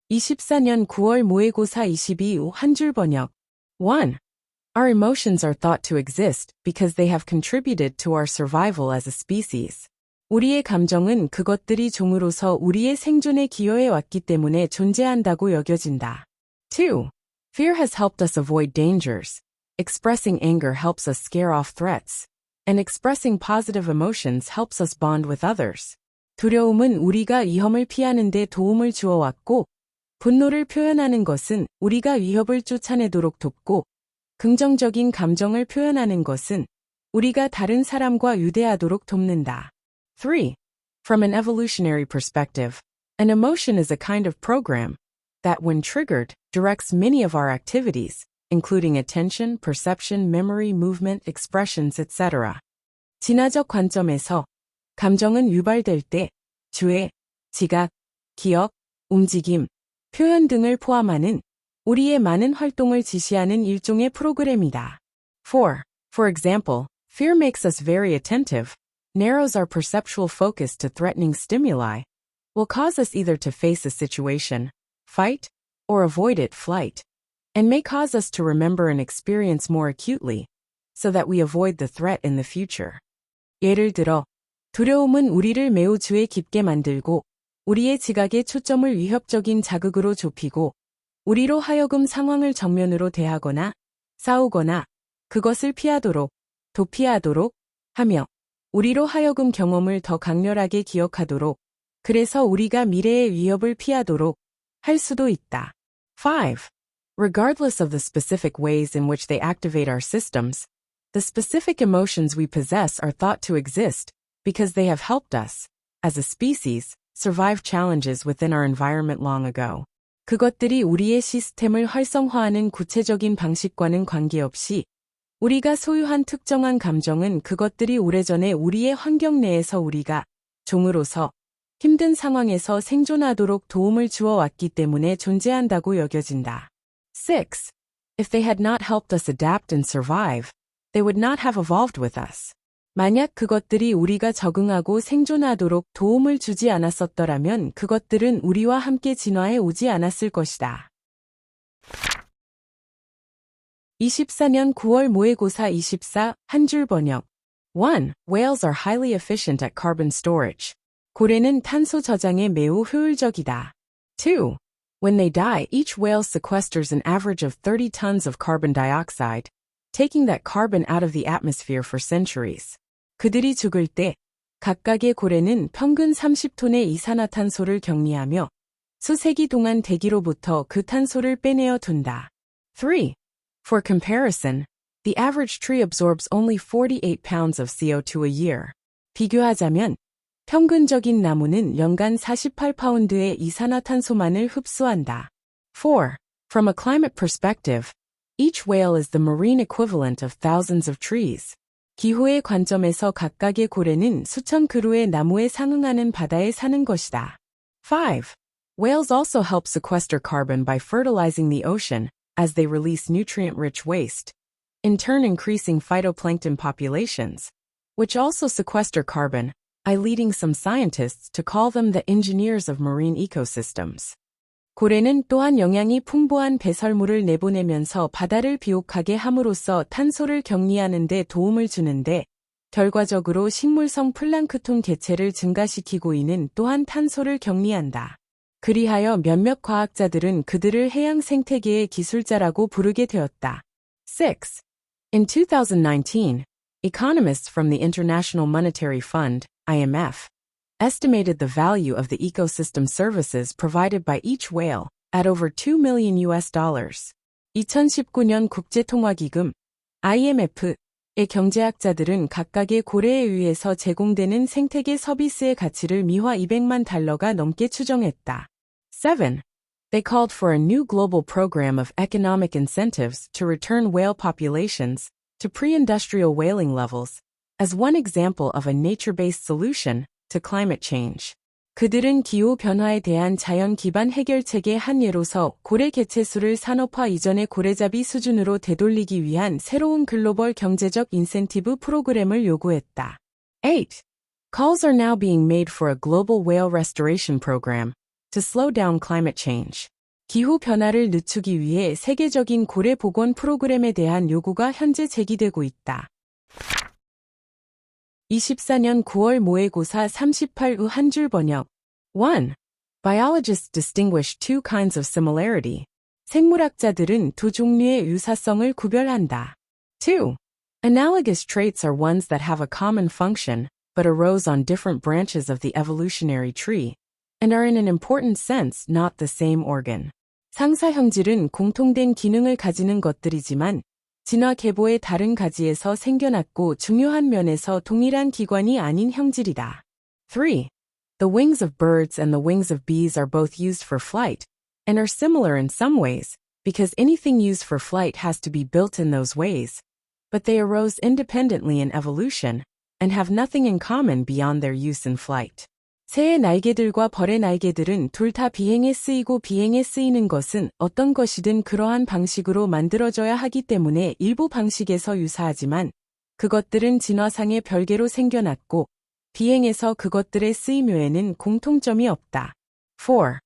24년 9월 모의고사 22후 한 줄 번역. 1. Our emotions are thought to exist because they have contributed to our survival as a species. 우리의 감정은 그것들이 종으로서 우리의 생존에 기여해 왔기 때문에 존재한다고 여겨진다. 2. Fear has helped us avoid dangers. Expressing anger helps us scare off threats. And expressing positive emotions helps us bond with others. 두려움은 우리가 위험을 피하는 데 도움을 주어왔고, 분노를 표현하는 것은 우리가 위협을 쫓아내도록 돕고, 긍정적인 감정을 표현하는 것은 우리가 다른 사람과 유대하도록 돕는다. 3. From an evolutionary perspective, an emotion is a kind of program that, when triggered, directs many of our activities, including attention, perception, memory, movement, expressions, etc. 진화적 관점에서 감정은 유발될 때 주의, 지각, 기억, 움직임, 표현 등을 포함하는 우리의 많은 활동을 지시하는 일종의 프로그램이다. 4. For example, fear makes us very attentive, narrows our perceptual focus to threatening stimuli, will cause us either to face a situation, fight, or avoid it, flight, and may cause us to remember an experience more acutely, so that we avoid the threat in the future. 예를 들어, 두려움은 우리를 매우 주의 깊게 만들고, 우리의 지각의 초점을 위협적인 자극으로 좁히고, 우리로 하여금 상황을 정면으로 대하거나 싸우거나 그것을 피하도록, 도피하도록 하며 우리로 하여금 경험을 더 강렬하게 기억하도록, 그래서 우리가 미래의 위협을 피하도록 할 수도 있다. 5. Regardless of the specific ways in which they activate our systems, the specific emotions we possess are thought to exist because they have helped us, as a species, survive challenges within our environment long ago. 그것들이 우리의 시스템을 활성화하는 구체적인 방식과는 관계없이 우리가 소유한 특정한 감정은 그것들이 오래전에 우리의 환경 내에서 우리가 종으로서 힘든 상황에서 생존하도록 도움을 주어 왔기 때문에 존재한다고 여겨진다. 6. If they had not helped us adapt and survive, they would not have evolved with us. 만약 그것들이 우리가 적응하고 생존하도록 도움을 주지 않았었더라면 그것들은 우리와 함께 진화해 오지 않았을 것이다. 24년 9월 모의고사 24 한 줄 번역. 1. Whales are highly efficient at carbon storage. 고래는 탄소 저장에 매우 효율적이다. 2. When they die, each whale sequesters an average of 30 tons of carbon dioxide, taking that carbon out of the atmosphere for centuries. 그들이 죽을 때 각각의 고래는 평균 30톤의 이산화탄소를 격리하며 수세기 동안 대기로부터 그 탄소를 빼내어 둔다. 3. For comparison, the average tree absorbs only 48 pounds of CO2 a year. 비교하자면 평균적인 나무는 연간 48파운드의 이산화탄소만을 흡수한다. 4. From a climate perspective, each whale is the marine equivalent of thousands of trees. 기후의 관점에서 각각의 고래는 수천 그루의 나무에 상응하는 바다에 사는 것이다. 5. Whales also help sequester carbon by fertilizing the ocean as they release nutrient-rich waste, in turn increasing phytoplankton populations, which also sequester carbon, leading some scientists to call them the engineers of marine ecosystems. 고래는 또한 영양이 풍부한 배설물을 내보내면서 바다를 비옥하게 함으로써 탄소를 격리하는 데 도움을 주는데, 결과적으로 식물성 플랑크톤 개체를 증가시키고 이는 또한 탄소를 격리한다. 그리하여 몇몇 과학자들은 그들을 해양 생태계의 기술자라고 부르게 되었다. 6. In 2019, economists from the International Monetary Fund, IMF, estimated the value of the ecosystem services provided by each whale at over $2 million. 2019년 국제통화기금 IMF의 경제학자들은 각각의 고래에 의해서 제공되는 생태계 서비스의 가치를 미화 $200만 넘게 추정했다. 7. They called for a new global program of economic incentives to return whale populations to pre-industrial whaling levels, as one example of a nature-based solution to climate change. 그들은 기후 변화에 대한 자연 기반 해결책의 한 예로서 고래 개체수를 산업화 이전의 고래잡이 수준으로 되돌리기 위한 새로운 글로벌 경제적 인센티브 프로그램을 요구했다. 8. Calls are now being made for a global whale restoration program to slow down climate change. 기후 변화를 늦추기 위해 세계적인 고래 복원 프로그램에 대한 요구가 현재 제기되고 있다. 24년 9월 모의고사 38우 한 줄 번역. 1. Biologists distinguish two kinds of similarity. 생물학자들은 두 종류의 유사성을 구별한다. 2. Analogous traits are ones that have a common function, but arose on different branches of the evolutionary tree, and are in an important sense not the same organ. 상사형질은 공통된 기능을 가지는 것들이지만 진화 계보의 다른 가지에서 생겨났고 중요한 면에서 동일한 기관이 아닌 형질이다. 3. The wings of birds and the wings of bees are both used for flight, and are similar in some ways, because anything used for flight has to be built in those ways, but they arose independently in evolution, and have nothing in common beyond their use in flight. 새의 날개들과 벌의 날개들은 둘 다 비행에 쓰이고 비행에 쓰이는 것은 어떤 것이든 그러한 방식으로 만들어져야 하기 때문에 일부 방식에서 유사하지만 그것들은 진화상의 별개로 생겨났고 비행에서 그것들의 쓰임외에는 공통점이 없다. 4.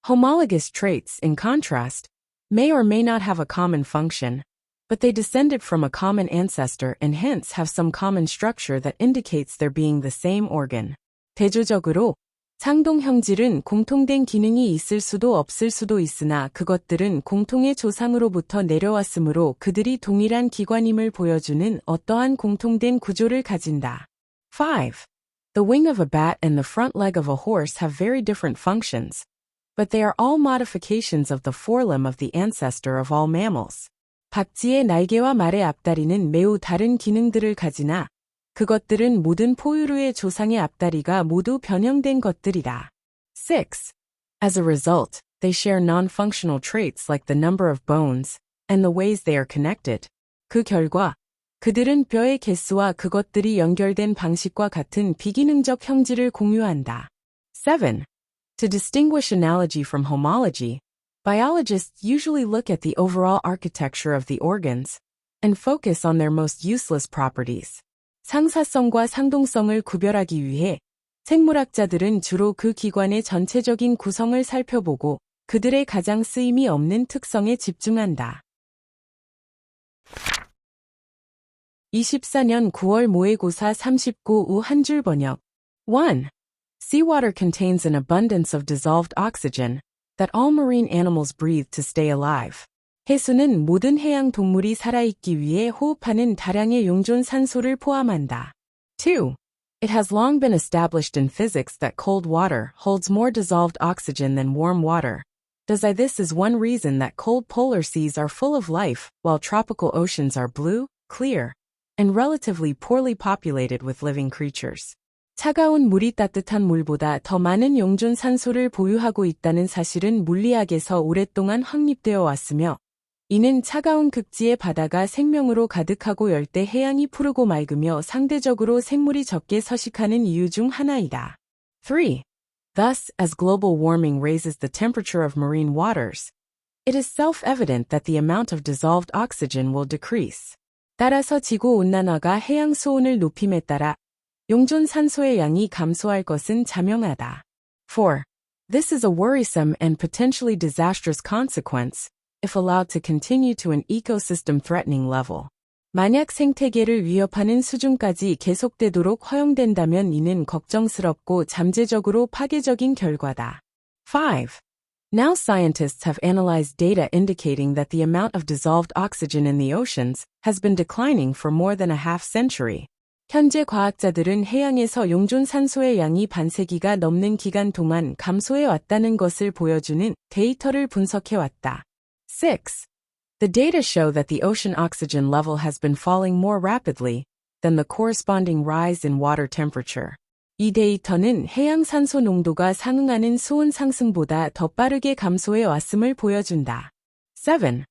Homologous traits, in contrast, may or may not have a common function, but they descended from a common ancestor and hence have some common structure that indicates their being the same organ. 대조적으로 상동형질은 공통된 기능이 있을 수도 없을 수도 있으나 그것들은 공통의 조상으로부터 내려왔으므로 그들이 동일한 기관임을 보여주는 어떠한 공통된 구조를 가진다. 5. The wing of a bat and the front leg of a horse have very different functions, but they are all modifications of the forelimb of the ancestor of all mammals. 박쥐의 날개와 말의 앞다리는 매우 다른 기능들을 가지나 그것들은 모든 포유류의 조상의 앞다리가 모두 변형된 것들이다. 6. As a result, they share non-functional traits like the number of bones and the ways they are connected. 그 결과 그들은 뼈의 개수와 그것들이 연결된 방식과 같은 비기능적 형질을 공유한다. 7. To distinguish analogy from homology, biologists usually look at the overall architecture of the organs and focus on their most useless properties. 상사성과 상동성을 구별하기 위해 생물학자들은 주로 그 기관의 전체적인 구성을 살펴보고 그들의 가장 쓰임이 없는 특성에 집중한다. 24년 9월 모의고사 39우 한 줄 번역. 1. Seawater contains an abundance of dissolved oxygen that all marine animals breathe to stay alive. 해수는 모든 해양 동물이 살아있기 위해 호흡하는 다량의 용존 산소를 포함한다. 2. It has long been established in physics that cold water holds more dissolved oxygen than warm water. Thus this is one reason that cold polar seas are full of life, while tropical oceans are blue, clear, and relatively poorly populated with living creatures. 차가운 물이 따뜻한 물보다 더 많은 용존 산소를 보유하고 있다는 사실은 물리학에서 오랫동안 확립되어 왔으며 이는 차가운 극지의 바다가 생명으로 가득하고 열대 해양이 푸르고 맑으며 상대적으로 생물이 적게 서식하는 이유 중 하나이다. 3. Thus, as global warming raises the temperature of marine waters, it is self-evident that the amount of dissolved oxygen will decrease. 따라서 지구온난화가 해양 수온을 높임에 따라 용존 산소의 양이 감소할 것은 자명하다. 4. This is a worrisome and potentially disastrous consequence if allowed to continue to an ecosystem-threatening level. 만약 생태계를 위협하는 수준까지 계속되도록 허용된다면 이는 걱정스럽고 잠재적으로 파괴적인 결과다. 5. Now scientists have analyzed data indicating that the amount of dissolved oxygen in the oceans has been declining for more than a half century. 현재 과학자들은 해양에서 용존 산소의 양이 반세기가 넘는 기간 동안 감소해 왔다는 것을 보여주는 데이터를 분석해 왔다. 6. The data show that the ocean oxygen level has been falling more rapidly than the corresponding rise in water temperature. 이 데이터는 해양 산소 농도가 상응하는 수온 상승보다 더 빠르게 감소해 왔음을 보여준다. 7.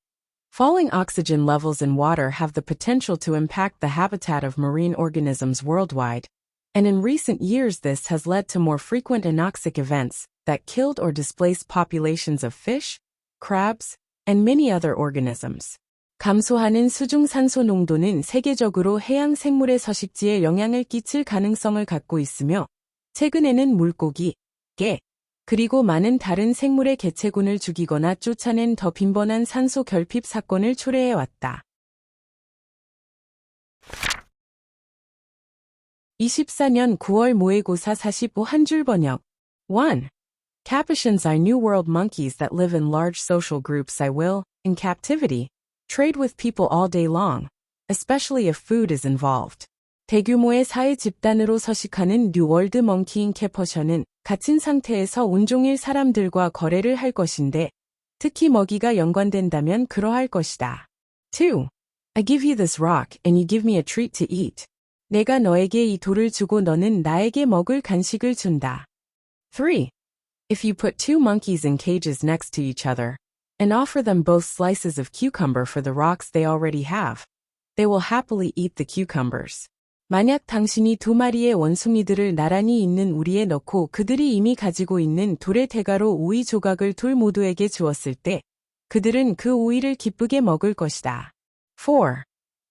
Falling oxygen levels in water have the potential to impact the habitat of marine organisms worldwide, and in recent years this has led to more frequent anoxic events that killed or displaced populations of fish, crabs, and many other organisms. 감소하는 수중 산소 농도는 세계적으로 해양 생물의 서식지에 영향을 끼칠 가능성을 갖고 있으며 최근에는 물고기, 게, 그리고 많은 다른 생물의 개체군을 죽이거나 쫓아낸 더 빈번한 산소 결핍 사건을 초래해왔다. 24년 9월 모의고사 45 한 줄 번역. 1. Capuchins are New World monkeys that live in large social groups. I will, in captivity, trade with people all day long, especially if food is involved. 대규모의 사회 집단으로 서식하는 뉴월드 멍키인 캐퍼션은 갇힌 상태에서 온종일 사람들과 거래를 할 것인데, 특히 먹이가 연관된다면 그러할 것이다. 2. I give you this rock and you give me a treat to eat. 내가 너에게 이 돌을 주고 너는 나에게 먹을 간식을 준다. 3. If you put two monkeys in cages next to each other, and offer them both slices of cucumber for the rocks they already have, they will happily eat the cucumbers. 만약 당신이 두 마리의 원숭이들을 나란히 있는 우리에 넣고 그들이 이미 가지고 있는 돌의 대가로 오이 조각을 둘 모두에게 주었을 때, 그들은 그 오이를 기쁘게 먹을 것이다. 4.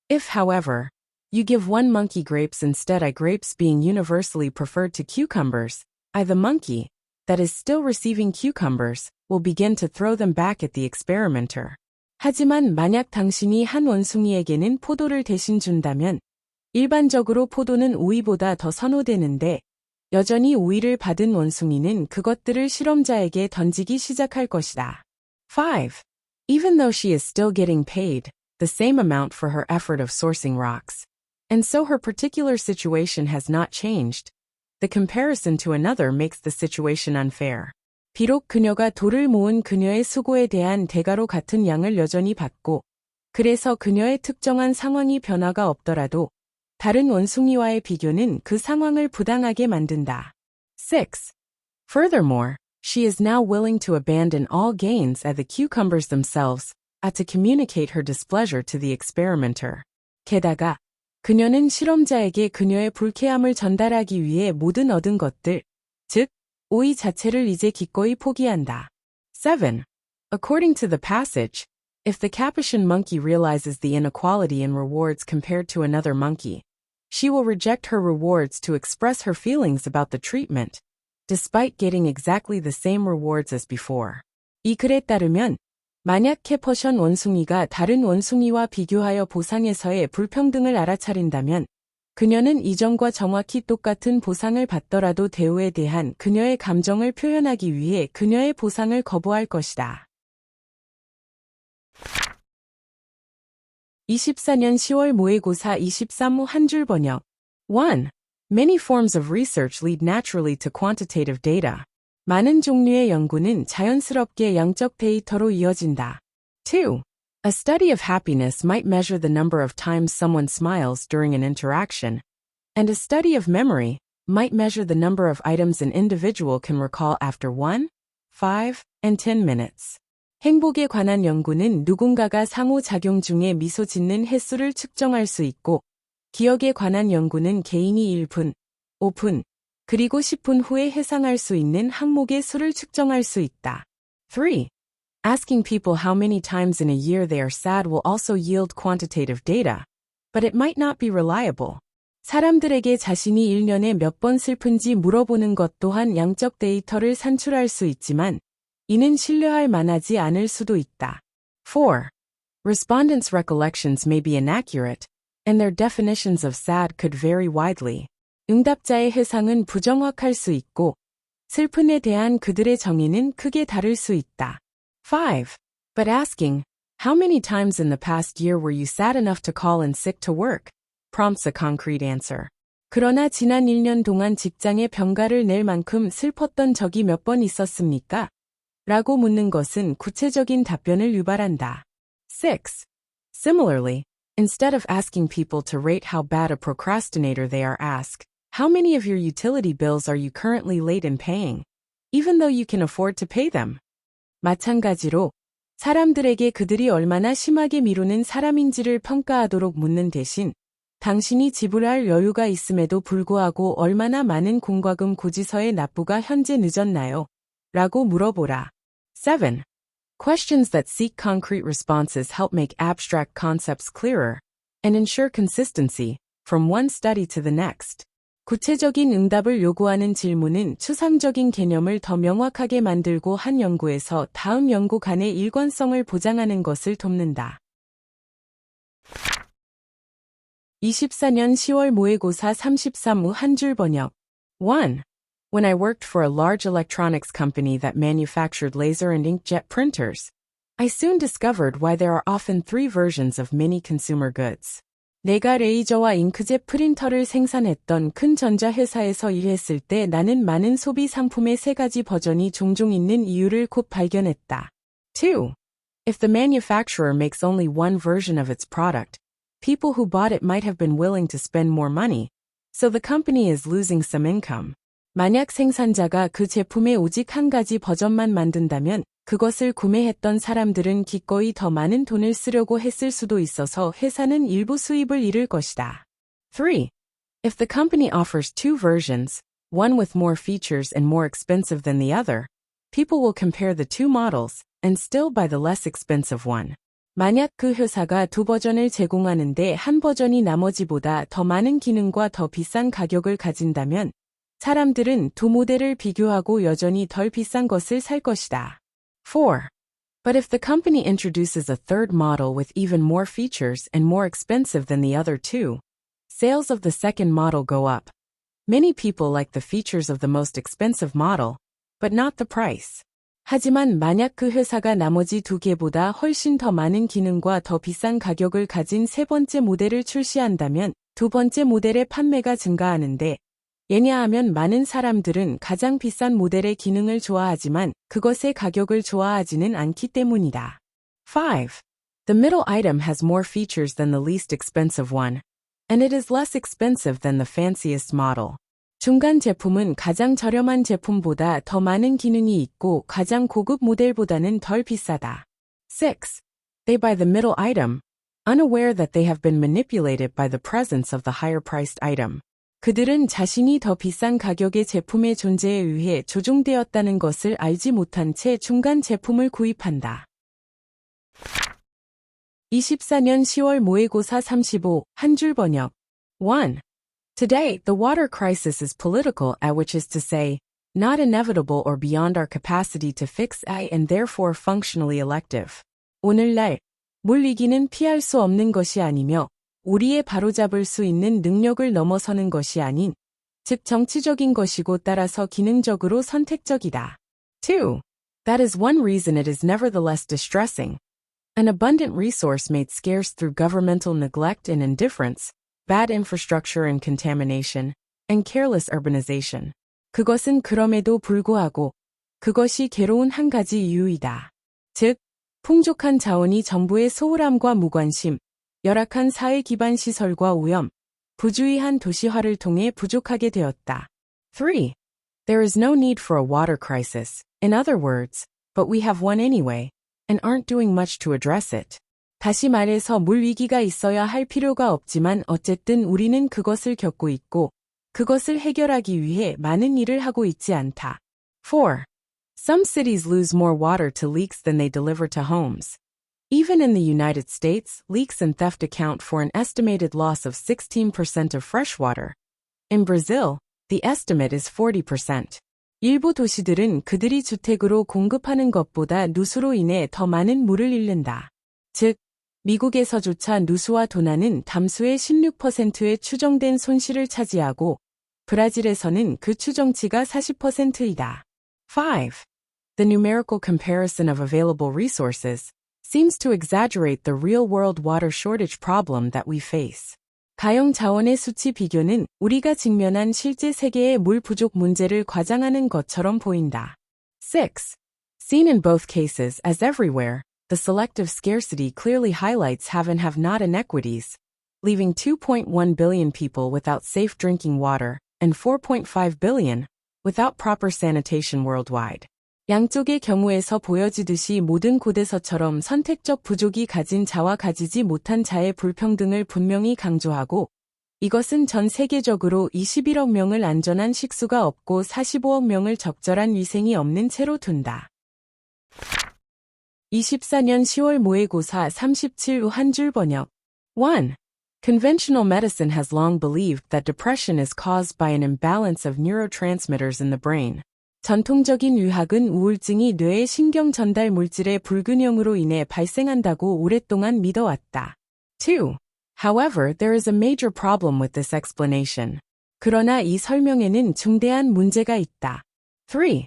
If, however, you give one monkey grapes instead of grapes being universally preferred to cucumbers, I the monkey, that is still receiving cucumbers, will begin to throw them back at the experimenter. 하지만 만약 당신이 한 원숭이에게는 포도를 대신 준다면, 일반적으로 포도는 오이보다 더 선호되는데, 여전히 오이를 받은 원숭이는 그것들을 실험자에게 던지기 시작할 것이다. 5. Even though she is still getting paid the same amount for her effort of sourcing rocks, and so her particular situation has not changed, the comparison to another makes the situation unfair. 비록 그녀가 돌을 모은 그녀의 수고에 대한 대가로 같은 양을 여전히 받고, 그래서 그녀의 특정한 상황이 변화가 없더라도, 다른 원숭이와의 비교는 그 상황을 부당하게 만든다. 6. Furthermore, she is now willing to abandon all gains at the cucumbers themselves, to communicate her displeasure to the experimenter. 게다가, 그녀는 실험자에게 그녀의 불쾌함을 전달하기 위해 모든 얻은 것들, 즉, 오이 자체를 이제 기꺼이 포기한다. 7. According to the passage, if the Capuchin monkey realizes the inequality in rewards compared to another monkey, she will reject her rewards to express her feelings about the treatment, despite getting exactly the same rewards as before. 이 글에 따르면, 만약 캐퍼션 원숭이가 다른 원숭이와 비교하여 보상에서의 불평등을 알아차린다면, 그녀는 이전과 정확히 똑같은 보상을 받더라도 대우에 대한 그녀의 감정을 표현하기 위해 그녀의 보상을 거부할 것이다. 24년 10월 모의고사 23호 한 줄 번역. 1. Many forms of research lead naturally to quantitative data. 많은 종류의 연구는 자연스럽게 양적 데이터로 이어진다. 2. A study of happiness might measure the number of times someone smiles during an interaction, and a study of memory might measure the number of items an individual can recall after 1, 5, and 10 minutes. 행복에 관한 연구는 누군가가 상호작용 중에 미소 짓는 횟수를 측정할 수 있고, 기억에 관한 연구는 개인이 1분, 5분, 그리고 10분 후에 해상할 수 있는 항목의 수를 측정할 수 있다. 3. Asking people how many times in a year they are sad will also yield quantitative data, but it might not be reliable. 사람들에게 자신이 1년에 몇 번 슬픈지 물어보는 것 또한 양적 데이터를 산출할 수 있지만, 이는 신뢰할 만하지 않을 수도 있다. 4. Respondents' recollections may be inaccurate, and their definitions of sad could vary widely. 응답자의 해상은 부정확할 수 있고, 슬픔에 대한 그들의 정의는 크게 다를 수 있다. 5. But asking, how many times in the past year were you sad enough to call in sick to work? Prompts a concrete answer. 그러나 지난 1년 동안 직장에 병가를 낼 만큼 슬펐던 적이 몇 번 있었습니까? 라고 묻는 것은 구체적인 답변을 유발한다. 6. Similarly, instead of asking people to rate how bad a procrastinator they are, ask, how many of your utility bills are you currently late in paying, even though you can afford to pay them? 마찬가지로, 사람들에게 그들이 얼마나 심하게 미루는 사람인지를 평가하도록 묻는 대신, 당신이 지불할 여유가 있음에도 불구하고 얼마나 많은 공과금 고지서의 납부가 현재 늦었나요? 라고 물어보라. 7. Questions that seek concrete responses help make abstract concepts clearer and ensure consistency from one study to the next. 구체적인 응답을 요구하는 질문은 추상적인 개념을 더 명확하게 만들고 한 연구에서 다음 연구 간의 일관성을 보장하는 것을 돕는다. 24년 10월 모의고사 33후 한 줄 번역. 1. When I worked for a large electronics company that manufactured laser and inkjet printers, I soon discovered why there are often 3 versions of many consumer goods. 내가 레이저와 잉크젯 프린터를 생산했던 큰 전자회사에서 일했을 때 나는 많은 소비 상품의 3가지 버전이 종종 있는 이유를 곧 발견했다. 2. If the manufacturer makes only one version of its product, people who bought it might have been willing to spend more money, so the company is losing some income. 만약 생산자가 그 제품의 오직 한 가지 버전만 만든다면 그것을 구매했던 사람들은 기꺼이 더 많은 돈을 쓰려고 했을 수도 있어서 회사는 일부 수입을 잃을 것이다. 3. If the company offers 2 versions, one with more features and more expensive than the other, people will compare the 2 models and still buy the less expensive one. 만약 그 회사가 2 버전을 제공하는데 한 버전이 나머지보다 더 많은 기능과 더 비싼 가격을 가진다면 사람들은 2 모델을 비교하고 여전히 덜 비싼 것을 살 것이다. 4. But if the company introduces a third model with even more features and more expensive than the other 2, sales of the second model go up. Many people like the features of the most expensive model, but not the price. 하지만 만약 그 회사가 나머지 2개보다 훨씬 더 많은 기능과 더 비싼 가격을 가진 세 번째 모델을 출시한다면 두 번째 모델의 판매가 증가하는데 왜냐하면 많은 사람들은 가장 비싼 모델의 기능을 좋아하지만 그것의 가격을 좋아하지는 않기 때문이다. 5. The middle item has more features than the least expensive one, and it is less expensive than the fanciest model. 중간 제품은 가장 저렴한 제품보다 더 많은 기능이 있고 가장 고급 모델보다는 덜 비싸다. 6. They buy the middle item, unaware that they have been manipulated by the presence of the higher-priced item. 그들은 자신이 더 비싼 가격의 제품의 존재에 의해 조종되었다는 것을 알지 못한 채 중간 제품을 구입한다. 24년 10월 모의고사 35, 한 줄 번역. 1. Today, the water crisis is political, which is to say, not inevitable or beyond our capacity to fix and therefore functionally elective. 오늘날, 물 위기는 피할 수 없는 것이 아니며 우리의 바로잡을 수 있는 능력을 넘어서는 것이 아닌, 즉 정치적인 것이고 따라서 기능적으로 선택적이다. 2. That is one reason it is nevertheless distressing. An abundant resource made scarce through governmental neglect and indifference, bad infrastructure and contamination, and careless urbanization. 그것은 그럼에도 불구하고 그것이 괴로운 한 가지 이유이다. 즉, 풍족한 자원이 정부의 소홀함과 무관심, 열악한 사회 기반 시설과 오염, 부주의한 도시화를 통해 부족하게 되었다. 3. There is no need for a water crisis, in other words, but we have one anyway, and aren't doing much to address it. 다시 말해서 물 위기가 있어야 할 필요가 없지만 어쨌든 우리는 그것을 겪고 있고, 그것을 해결하기 위해 많은 일을 하고 있지 않다. 4. Some cities lose more water to leaks than they deliver to homes. Even in the United States, leaks and theft account for an estimated loss of 16% of fresh water. In Brazil, the estimate is 40%. 일부 도시들은 그들이 주택으로 공급하는 것보다 누수로 인해 더 많은 물을 잃는다. 즉, 미국에서조차 누수와 도난은 담수의 16%의 추정된 손실을 차지하고, 브라질에서는 그 추정치가 40%이다. 5. The numerical comparison of available resources seems to exaggerate the real-world water shortage problem that we face. 가용 자원의 수치 비교는 우리가 직면한 실제 세계의 물 부족 문제를 과장하는 것처럼 보인다. 6. Seen in both cases as everywhere, the selective scarcity clearly highlights have and have not inequities, leaving 2.1 billion people without safe drinking water and 4.5 billion without proper sanitation worldwide. 양쪽의 경우에서 보여지듯이 모든 곳에서처럼 선택적 부족이 가진 자와 가지지 못한 자의 불평등을 분명히 강조하고 이것은 전 세계적으로 21억 명을 안전한 식수가 없고 45억 명을 적절한 위생이 없는 채로 둔다. 24년 10월 모의고사 37후 한 줄 번역. 1. Conventional medicine has long believed that depression is caused by an imbalance of neurotransmitters in the brain. 전통적인 의학은 우울증이 뇌의 신경 전달 물질의 불균형으로 인해 발생한다고 오랫동안 믿어왔다. 2. However, there is a major problem with this explanation. 그러나 이 설명에는 중대한 문제가 있다. 3.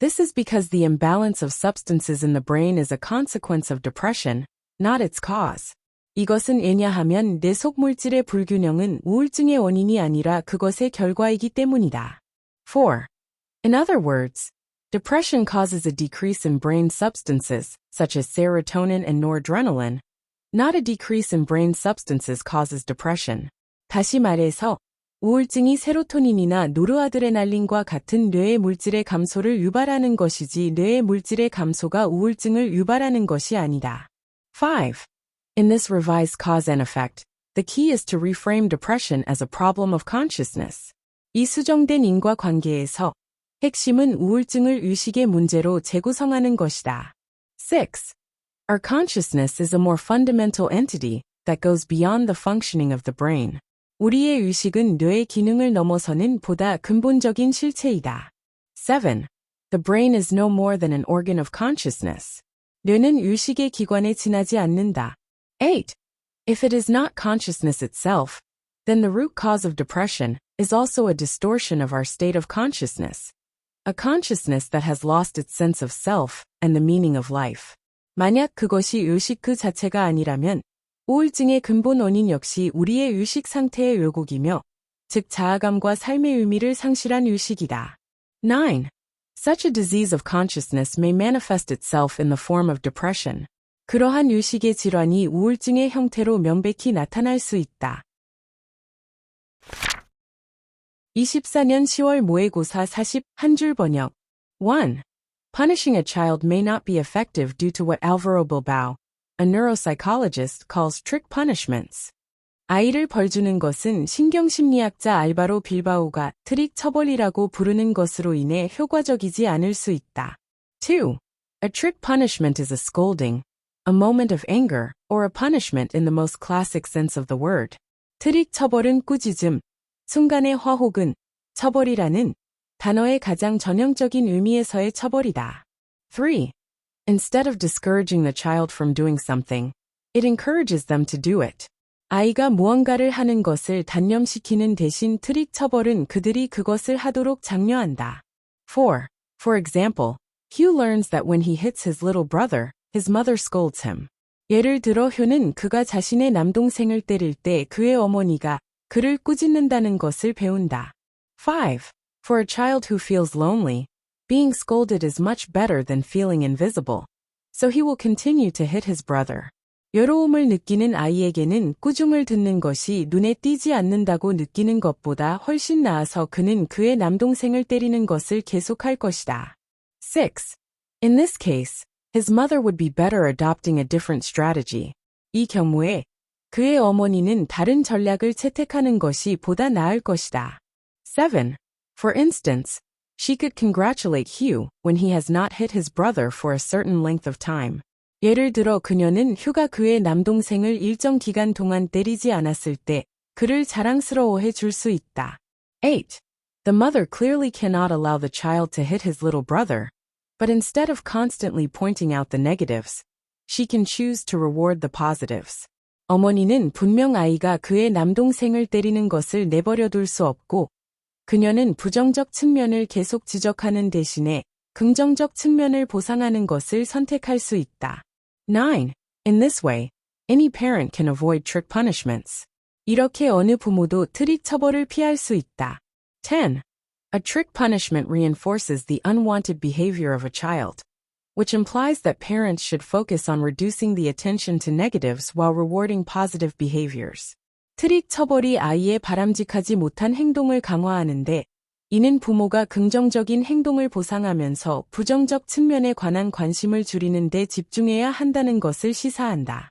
This is because the imbalance of substances in the brain is a consequence of depression, not its cause. 이것은 왜냐하면 뇌 속 물질의 불균형은 우울증의 원인이 아니라 그것의 결과이기 때문이다. 4. In other words, depression causes a decrease in brain substances, such as serotonin and noradrenaline. Not a decrease in brain substances causes depression. 다시 말해서, 우울증이 세로토닌이나 노르아드레날린과 같은 뇌의 물질의 감소를 유발하는 것이지 뇌의 물질의 감소가 우울증을 유발하는 것이 아니다. 5. In this revised cause and effect, the key is to reframe depression as a problem of consciousness. 이 수정된 인과관계에서 핵심은 우울증을 의식의 문제로 재구성하는 것이다. 6. Our consciousness is a more fundamental entity that goes beyond the functioning of the brain. 우리의 의식은 뇌의 기능을 넘어서는 보다 근본적인 실체이다. 7. The brain is no more than an organ of consciousness. 뇌는 의식의 기관에 지나지 않는다. 8. If it is not consciousness itself, then the root cause of depression is also a distortion of our state of consciousness. A consciousness that has lost its sense of self and the meaning of life. 만약 그것이 의식 그 자체가 아니라면 우울증의 근본 원인 역시 우리의 의식 상태의 왜곡이며 즉 자아감과 삶의 의미를 상실한 의식이다. 9. Such a disease of consciousness may manifest itself in the form of depression. 그러한 의식의 질환이 우울증의 형태로 명백히 나타날 수 있다. 24년 10월 모의고사 40 한 줄 번역 1. Punishing a child may not be effective due to what Alvaro Bilbao, a neuropsychologist, calls trick punishments. 아이를 벌주는 것은 신경심리학자 알바로 빌바오가 트릭 처벌이라고 부르는 것으로 인해 효과적이지 않을 수 있다. 2. A trick punishment is a scolding, a moment of anger, or a punishment in the most classic sense of the word. 트릭 처벌은 꾸짖음, 순간의 화 혹은 처벌이라는 단어의 가장 전형적인 의미에서의 처벌이다. 3. Instead of discouraging the child from doing something, it encourages them to do it. 아이가 무언가를 하는 것을 단념시키는 대신 트릭 처벌은 그들이 그것을 하도록 장려한다. 4. For example, Hugh learns that when he hits his little brother, his mother scolds him. 예를 들어 효는 그가 자신의 남동생을 때릴 때 그의 어머니가 그를 꾸짖는다는 것을 배운다. 5. For a child who feels lonely, being scolded is much better than feeling invisible. So he will continue to hit his brother. 외로움을 느끼는 아이에게는 꾸중을 듣는 것이 눈에 띄지 않는다고 느끼는 것보다 훨씬 나아서 그는 그의 남동생을 때리는 것을 계속할 것이다. 6. In this case, his mother would be better adopting a different strategy. 이 경우에 그의 어머니는 다른 전략을 채택하는 것이 보다 나을 것이다. 7. For instance, she could congratulate Hugh when he has not hit his brother for a certain length of time. 예를 들어 그녀는 휴가 그의 남동생을 일정 기간 동안 때리지 않았을 때 그를 자랑스러워해 줄 수 있다. 8. The mother clearly cannot allow the child to hit his little brother, but instead of constantly pointing out the negatives, she can choose to reward the positives. 어머니는 분명 아이가 그의 남동생을 때리는 것을 내버려 둘 수 없고 그녀는 부정적 측면을 계속 지적하는 대신에 긍정적 측면을 보상하는 것을 선택할 수 있다. 9. In this way, any parent can avoid trick punishments. 이렇게 어느 부모도 트릭 처벌을 피할 수 있다. 10. A trick punishment reinforces the unwanted behavior of a child, which implies that parents should focus on reducing the attention to negatives while rewarding positive behaviors. 트릭 처벌이 아이의 바람직하지 못한 행동을 강화하는데 이는 부모가 긍정적인 행동을 보상하면서 부정적 측면에 관한 관심을 줄이는 데 집중해야 한다는 것을 시사한다.